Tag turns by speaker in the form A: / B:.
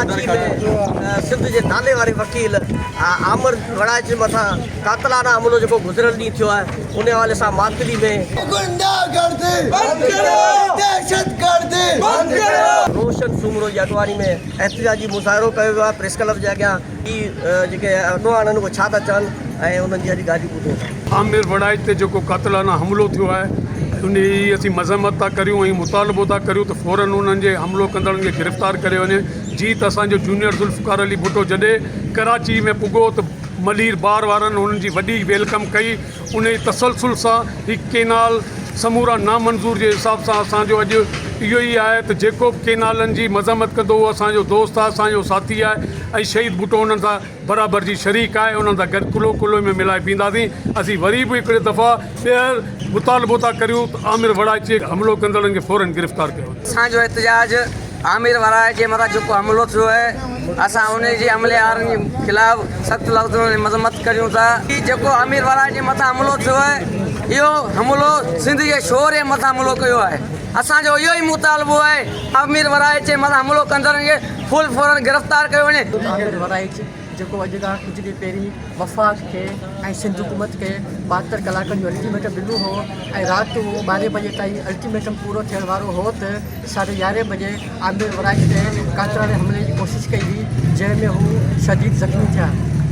A: कराची में सिंध जे नाले वारे वकील आमिर वड़ाइच जे मथां कातलाना हमलो जेको गुज़िरियल ॾींहुं थियो आहे उन हवाले सां मातली में रोशन सूमरो जी अॻवानी में एहतिजाजी मुज़ाहिरो कयो वियो आहे प्रेस क्लब जे अॻियां ई जेके अॻवाननि उहे छा था चवनि ऐं उन्हनि जी अॼु ॻाल्हियूं ॿुधो।
B: आमिर वड़ाइच ते जेको कातलाना हमलो थियो आहे उन जी असीं मज़म्मत था करियूं ऐं मुतालबो था करियूं त फ़ौरन उन्हनि जे हमलो कंदड़नि खे गिरफ़्तार करे वञे। जी त असांजो जूनियर ज़ुल्फ़कार अली भुट्टो जॾहिं कराची में पुॻो त मलीर बार वारनि हुननि जी वॾी वेलकम कई। उन जी तसलसल सां हीअ केनाल समूरा नामंज़ूर जे हिसाब सां असांजो अॼु इहो ई आहे त जेको बि केनालनि जी मज़म्मत कंदो उहो असांजो दोस्त आहे, असांजो साथी आहे ऐं शहीद भुट्टो उन्हनि सां बराबरि जी शरीक आहे। उन्हनि सां गॾु कुलो कुलो में मिलाए पींदासीं। असीं वरी बि हिकिड़े दफ़ा ॿीहर मुतालबो था करियूं त आमिर वड़ाइच जे हमलो कंदड़नि खे फ़ौरन गिरफ़्तार कयो।
C: असांजो एहतिजाज आमिर वड़ाइच जे मथां जेको हमलो थियो आहे असां उन जे हमलेवारनि जे ख़िलाफ़ु सख़्तु लफ़्ज़नि में मज़म्मत करियूं था। हीउ जेको आमिर वड़ाइच जे मथां हमलो थियो आहे इहो हमलो सिंध जे शोर जे मथां हमलो कयो आहे। असांजो इहो ई मुतालबो आहे आमिर वड़ाइच जे मथां हमलो कंदड़नि खे फ़ौरन गिरफ़्तार कयो वञे।
D: आमिर वड़ाइच जेको अॼु खां कुझु ॾींहं पहिरीं वफ़ाक़ खे ऐं सिंध हुकूमत खे 72 कलाकनि जो अल्टीमेटम ॾिनो हो ऐं राति उहो 12 बजे ताईं अल्टीमेटम पूरो थियण वारो हो त 11:30 बजे आमिर वड़ाइच ते कातलाने हमले जी कोशिशि कई हुई जंहिंमें हू शदीद ज़ख़्मी थिया।